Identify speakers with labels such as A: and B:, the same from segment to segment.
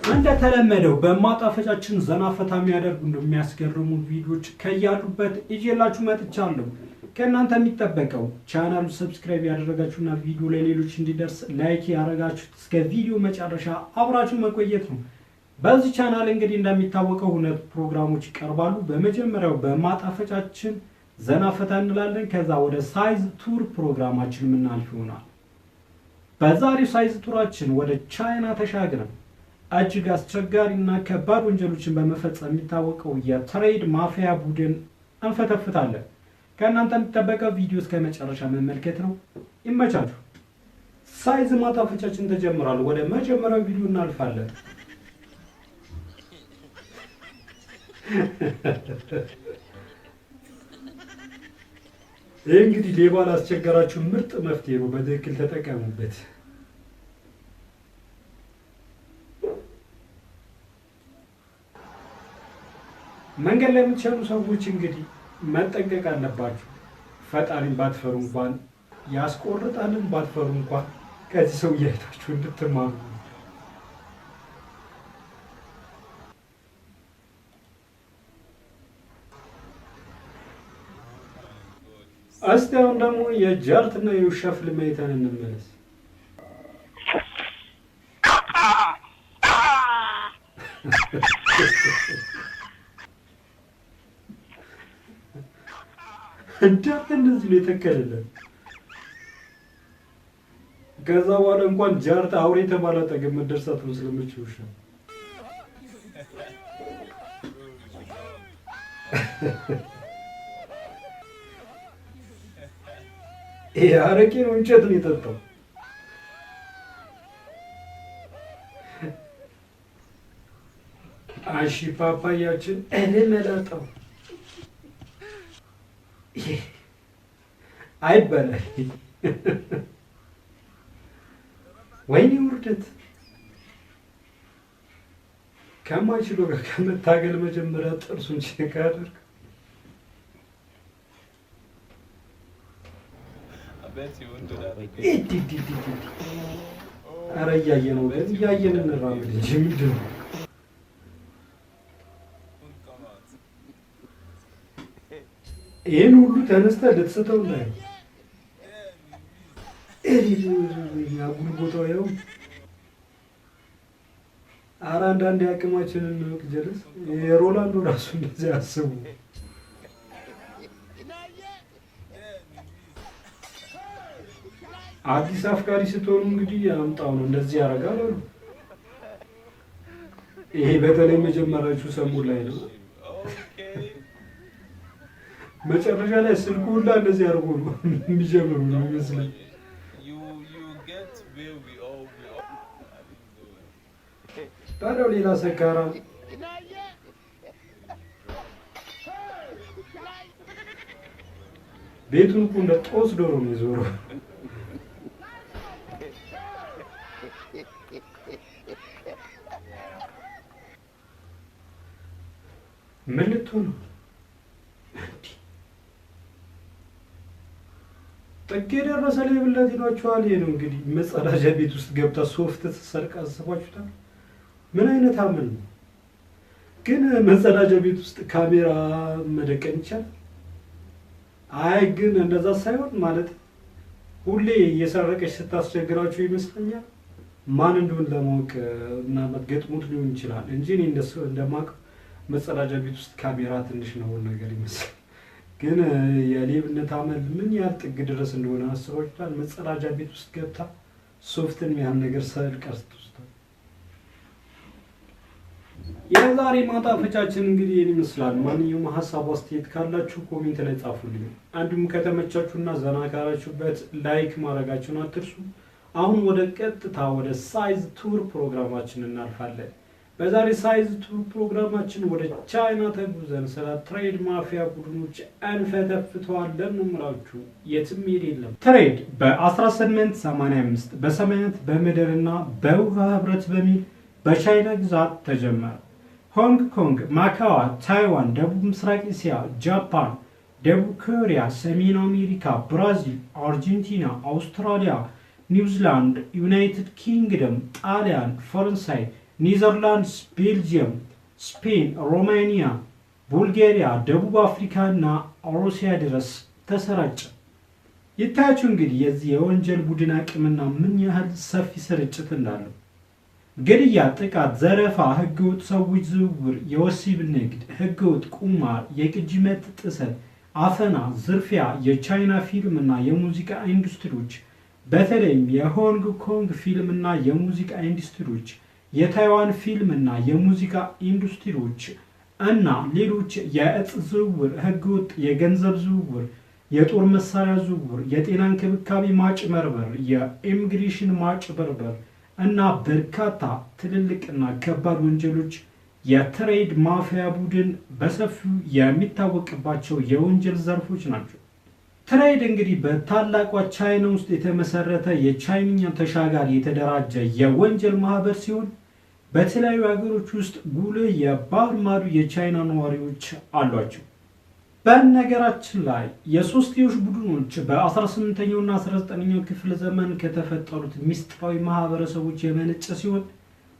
A: እንደተለመደው በማጣፈጫችን ዘና ፈታ የሚያደርጉ እንደሚያስገርሙ ቪዲዮዎች ከያሉበት ይዤላችሁ መጥቻለሁ። ከእናንተ የሚጠበቀው ቻናሉ ሰብስክራይብ ያደረጋችሁና ቪዲዮ ለሌሎች እንዲደርስ ላይክ ያደረጋችሁት እስከ ቪዲዮ መጨረሻ አብራችሁ መቆየት ነው። በዚህ ቻናል እንግዲህ እንደሚታወቀው ሁለት ፕሮግራሞች ይቀርባሉ። በመጀመሪያው በማጣፈጫችን ዘና ፈታ እንላለን። ከዛ ወደ ሳይዝ ቱር ፕሮግራማችን የምናልፍ ይሆናል። በዛሬው ሳይዝ ቱራችን ወደ ቻይና ተሻግረን እጅግ አስቸጋሪና ከባድ ወንጀሎችን በመፈጸም የሚታወቀው የትሬድ ማፊያ ቡድን እንፈተፍታለን። ከእናንተ የሚጠበቀው ቪዲዮ እስከ መጨረሻ መመልከት ነው። ይመቻችሁ። ሳይዝ ማጣፈጫችን ተጀምሯል። ወደ መጀመሪያው ቪዲዮ እናልፋለን። ይህ እንግዲህ ሌባ ላስቸገራችሁ ምርጥ መፍትሄ ነው። በትክክል ተጠቀሙበት። መንገድ ላይ የምትሸኑ ሰዎች እንግዲህ መጠንቀቅ አለባችሁ። ፈጣሪን ባትፈሩ እንኳን ያስቆርጣልን ባትፈሩ እንኳን ከዚህ ሰው እያይታችሁ እንድትማሩ። እስቲ አሁን ደግሞ የጃርትና የውሻ ፊልም አይተን እንመለስ። እንዳት እንደዚህ ነው የተከለለን። ከዛ በኋላ እንኳን ጃርት አውሬ የተባለ አጠገብ መደርሳት ነው ስለምችል ውሻ ይሄ አረቄ ነው እንጨት ነው የጠጣው። አሺ ፓፓያችን መላጣው አይበላል። ወይኔ ውርደት! ከማይችለው ጋር ከመታገል መጀመሪያ ጥርሱን ቼክ አድርግ። ኧረ እያየ ነው ግን እያየን እንራመድ እንጂ ምንድን ነው? ይህን ሁሉ ተነስተህ ልትስተው ላይ አጉል ቦታው ያው። ኧረ አንዳንድ የአቅማችንን እንወቅ። ጀለስ የሮላንዶ ራሱ እንደዚህ አስቡ። አዲስ አፍቃሪ ስትሆኑ እንግዲህ አምጣው ነው እንደዚህ ያደርጋል አሉ። ይሄ በተለይ መጀመሪያችሁ ሰሞን ላይ ነው። መጨረሻ ላይ ስልኩ ሁላ እንደዚህ አድርጎ ነው የሚጀምሩ ነው ይመስላል። ታዲያ ሌላ ሰካራ ቤቱን እኮ እንደ ጦስ ዶሮ ነው የዞረው። ምን ልትሆን ነው? ጥግ የደረሰ ሌብነት ይሏችኋል። ይሄ ነው እንግዲህ መጸዳጃ ቤት ውስጥ ገብታ ሶፍት ስትሰርቅ አስባችሁታል? ምን አይነት አመል ነው ግን? መጸዳጃ ቤት ውስጥ ካሜራ መደቀን ይቻላል? አይ ግን እንደዛ ሳይሆን ማለት ሁሌ እየሰረቀች ስታስቸግራችሁ ይመስለኛል። ማን እንደሆነ ለማወቅ እና መገጥሙት ሊሆን ይችላል እንጂ እኔ እንደማውቀው መጸዳጃ ቤት ውስጥ ካሜራ ትንሽ ነው ነገር ይመስል። ግን የሌብነት አመል ምን ያህል ጥግ ድረስ እንደሆነ አስባችሁታል? መጸዳጃ ቤት ውስጥ ገብታ ሶፍትን ያህል ነገር ሰርቃ ስትወስድ። የዛሬ ማጣፈጫችን እንግዲህ ይህን ይመስላል። ማንኛውም ሀሳብ አስተያየት ካላችሁ ኮሜንት ላይ ጻፉልኝ። አንዱም ከተመቻችሁና ዘና ካላችሁበት ላይክ ማድረጋችሁን አትርሱ። አሁን ወደ ቀጥታ ወደ ሳይዝ ቱር ፕሮግራማችን እናልፋለን። በዛሬ ሳይዝ ቱር ፕሮግራማችን ወደ ቻይና ተጉዘን ስለ ትሬድ ማፊያ ቡድኖች እንፈተፍተዋለን ነው የምላችሁ። የትም ሄድ የለም። ትሬድ በ1885 በሰማያት በምድርና በውሃ ህብረት በሚል በቻይና ግዛት ተጀመረ። ሆንግ ኮንግ፣ ማካዋ፣ ታይዋን፣ ደቡብ ምስራቅ እስያ፣ ጃፓን፣ ደቡብ ኮሪያ፣ ሰሜን አሜሪካ፣ ብራዚል፣ አርጀንቲና፣ አውስትራሊያ፣ ኒውዚላንድ፣ ዩናይትድ ኪንግደም፣ ጣሊያን፣ ፈረንሳይ፣ ኒዘርላንድስ፣ ቤልጅየም፣ ስፔን፣ ሮማኒያ፣ ቡልጋሪያ፣ ደቡብ አፍሪካ እና ሩሲያ ድረስ ተሰራጨ። ይታያችሁ እንግዲህ የዚህ የወንጀል ቡድን አቅምና ምን ያህል ሰፊ ስርጭት እንዳለው። ግድያ፣ ጥቃት፣ ዘረፋ፣ ህገወጥ ሰዎች ዝውውር፣ የወሲብ ንግድ፣ ህገወጥ ቁማር፣ የቅጂ መብት ጥሰት፣ አፈና፣ ዝርፊያ፣ የቻይና ፊልም እና የሙዚቃ ኢንዱስትሪዎች በተለይም የሆንግ ኮንግ ፊልም እና የሙዚቃ ኢንዱስትሪዎች፣ የታይዋን ፊልም እና የሙዚቃ ኢንዱስትሪዎች እና ሌሎች የእጽ ዝውውር፣ ህገወጥ የገንዘብ ዝውውር፣ የጦር መሳሪያ ዝውውር፣ የጤና እንክብካቤ ማጭበርበር፣ የኢሚግሬሽን ማጭበርበር እና በርካታ ትልልቅና ከባድ ወንጀሎች የትሬድ ማፊያ ቡድን በሰፊው የሚታወቅባቸው የወንጀል ዘርፎች ናቸው። ትሬድ እንግዲህ በታላቋ ቻይና ውስጥ የተመሰረተ የቻይንኛ ተሻጋሪ የተደራጀ የወንጀል ማህበር ሲሆን በተለያዩ ሀገሮች ውስጥ ጉልህ የባህር ማዶ የቻይና ነዋሪዎች አሏቸው። በነገራችን ላይ የሶስትዮሽ ቡድኖች በ18ኛው እና 19ኛው ክፍለ ዘመን ከተፈጠሩት ሚስጥራዊ ማህበረሰቦች የመነጨ ሲሆን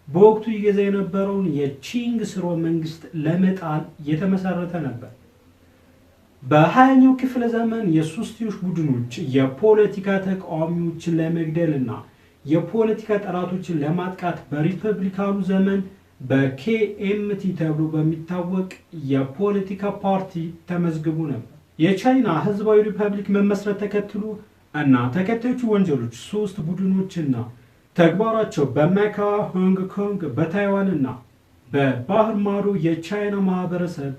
A: በወቅቱ ይገዛ የነበረውን የቺንግ ስርወ መንግስት ለመጣል የተመሰረተ ነበር። በ20ኛው ክፍለ ዘመን የሶስትዮሽ ቡድኖች የፖለቲካ ተቃዋሚዎችን ለመግደል እና የፖለቲካ ጠላቶችን ለማጥቃት በሪፐብሊካኑ ዘመን በኬኤምቲ ተብሎ በሚታወቅ የፖለቲካ ፓርቲ ተመዝግቡ ነበር። የቻይና ህዝባዊ ሪፐብሊክ መመስረት ተከትሎ እና ተከታዮቹ ወንጀሎች ሶስት ቡድኖችና ተግባራቸው በማካኦ፣ ሆንግ ኮንግ፣ በታይዋን እና በባህር ማዶ የቻይና ማህበረሰብ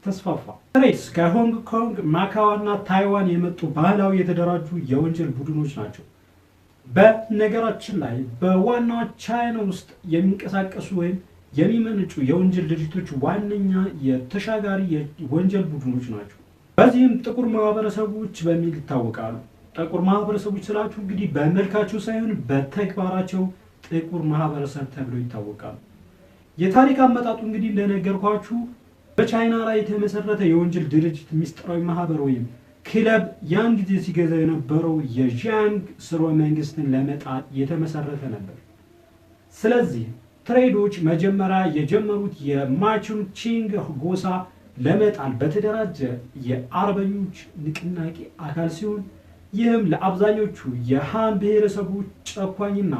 A: ተስፋፋ። ትሬድስ ከሆንግ ኮንግ፣ ማካኦ እና ታይዋን የመጡ ባህላዊ የተደራጁ የወንጀል ቡድኖች ናቸው። በነገራችን ላይ በዋና ቻይና ውስጥ የሚንቀሳቀሱ ወይም የሚመነጩ የወንጀል ድርጅቶች ዋነኛ የተሻጋሪ የወንጀል ቡድኖች ናቸው። በዚህም ጥቁር ማህበረሰቦች በሚል ይታወቃሉ። ጥቁር ማህበረሰቦች ስላችሁ እንግዲህ በመልካቸው ሳይሆን በተግባራቸው ጥቁር ማህበረሰብ ተብለው ይታወቃሉ። የታሪክ አመጣጡ እንግዲህ እንደነገርኳችሁ በቻይና ላይ የተመሰረተ የወንጀል ድርጅት ሚስጥራዊ ማህበር ወይም ክለብ ያን ጊዜ ሲገዛ የነበረው የዣንግ ስርወ መንግስትን ለመጣል የተመሰረተ ነበር። ስለዚህ ትሬዶች መጀመሪያ የጀመሩት የማቹን ቺንግ ጎሳ ለመጣል በተደራጀ የአርበኞች ንቅናቄ አካል ሲሆን ይህም ለአብዛኞቹ የሃን ብሔረሰቦች ጨቋኝና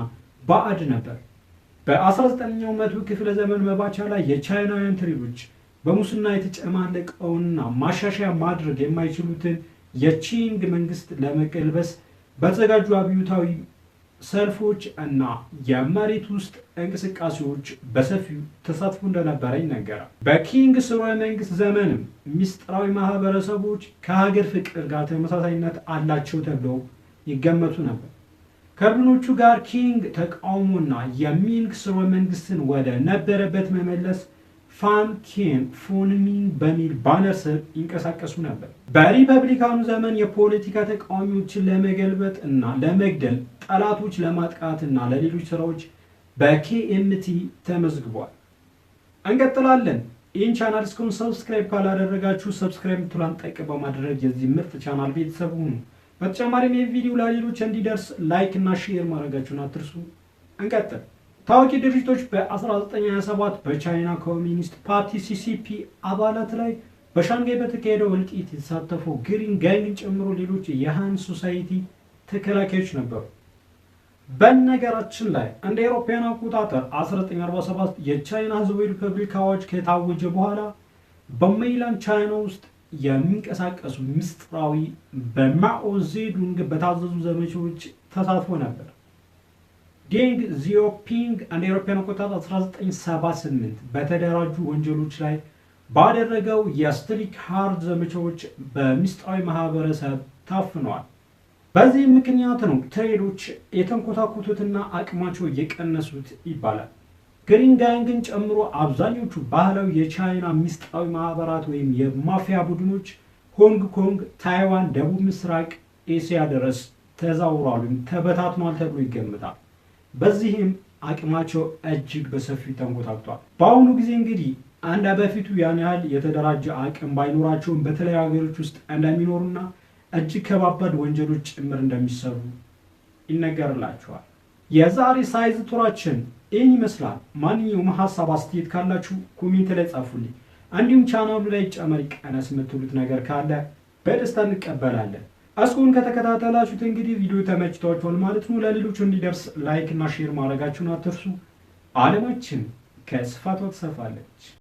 A: ባዕድ ነበር። በ19ኛው መቶ ክፍለ ዘመን መባቻ ላይ የቻይናውያን ትሬዶች በሙስና የተጨማለቀውንና ማሻሻያ ማድረግ የማይችሉትን የቺንግ መንግስት ለመቀልበስ በተዘጋጁ አብዮታዊ ሰልፎች እና የመሬት ውስጥ እንቅስቃሴዎች በሰፊው ተሳትፎ እንደነበረ ይነገራል። በኪንግ ስርወ መንግስት ዘመንም ሚስጥራዊ ማህበረሰቦች ከሀገር ፍቅር ጋር ተመሳሳይነት አላቸው ተብለው ይገመቱ ነበር። ከቡድኖቹ ጋር ኪንግ ተቃውሞና የሚንግ ስርወ መንግስትን ወደ ነበረበት መመለስ ፋን ኬን ፎንሚንግ በሚል ባነር ስር ይንቀሳቀሱ ነበር። በሪፐብሊካኑ ዘመን የፖለቲካ ተቃዋሚዎችን ለመገልበጥ እና ለመግደል፣ ጠላቶች ለማጥቃት እና ለሌሎች ስራዎች በኬኤምቲ ተመዝግቧል። እንቀጥላለን። ይህን ቻናል እስካሁን ሰብስክራይብ ካላደረጋችሁ ሰብስክራይብ ምትሏን ጠቅ በማድረግ የዚህ ምርጥ ቻናል ቤተሰብ ሁኑ። በተጨማሪም ይህ ቪዲዮ ለሌሎች እንዲደርስ ላይክ እና ሼር ማድረጋችሁን አትርሱ። እንቀጥል። ታዋቂ ድርጅቶች በ1927 በቻይና ኮሚኒስት ፓርቲ ሲሲፒ አባላት ላይ በሻንጋይ በተካሄደው እልቂት የተሳተፉ ግሪን ጋንግን ጨምሮ ሌሎች የሃን ሶሳይቲ ተከላካዮች ነበሩ። በነገራችን ላይ እንደ አውሮፓውያን አቆጣጠር 1947 የቻይና ህዝባዊ ሪፐብሊክ አዋጅ ከታወጀ በኋላ በሜይላንድ ቻይና ውስጥ የሚንቀሳቀሱ ምስጢራዊ በማኦ ዜዱንግ በታዘዙ ዘመቻዎች ተሳትፎ ነበር። ዴንግ ዚኦፒንግ እንደ አውሮፓውያን አቆጣጠር 1978 በተደራጁ ወንጀሎች ላይ ባደረገው የስትሪክ ሃርድ ዘመቻዎች በሚስጥራዊ ማህበረሰብ ታፍነዋል። በዚህ ምክንያት ነው ትሬዶች የተንኮታኮቱትና አቅማቸው የቀነሱት ይባላል። ግሪን ጋንግን ጨምሮ አብዛኞቹ ባህላዊ የቻይና ሚስጥራዊ ማህበራት ወይም የማፊያ ቡድኖች ሆንግ ኮንግ፣ ታይዋን፣ ደቡብ ምስራቅ ኤስያ ድረስ ተዛውሯል፣ ተበታትኗል ተብሎ ይገምታል። በዚህም አቅማቸው እጅግ በሰፊው ተንኮታክቷል። በአሁኑ ጊዜ እንግዲህ አንድ በፊቱ ያን ያህል የተደራጀ አቅም ባይኖራቸውም በተለያዩ ሀገሮች ውስጥ እንደሚኖሩና እጅግ ከባባድ ወንጀሎች ጭምር እንደሚሰሩ ይነገርላቸዋል። የዛሬ ሳይዝ ቱራችን ይህን ይመስላል። ማንኛውም ሀሳብ አስተያየት ካላችሁ ኮሜንት ላይ ጻፉልኝ። እንዲሁም ቻናሉ ላይ ጨመር ቀነስ የምትሉት ነገር ካለ በደስታ እንቀበላለን። እስካሁን ከተከታተላችሁት እንግዲህ ቪዲዮ ተመችቷችኋል ማለት ነው። ለሌሎች እንዲደርስ ላይክ እና ሼር ማድረጋችሁን አትርሱ። ዓለማችን ከስፋቷ ትሰፋለች።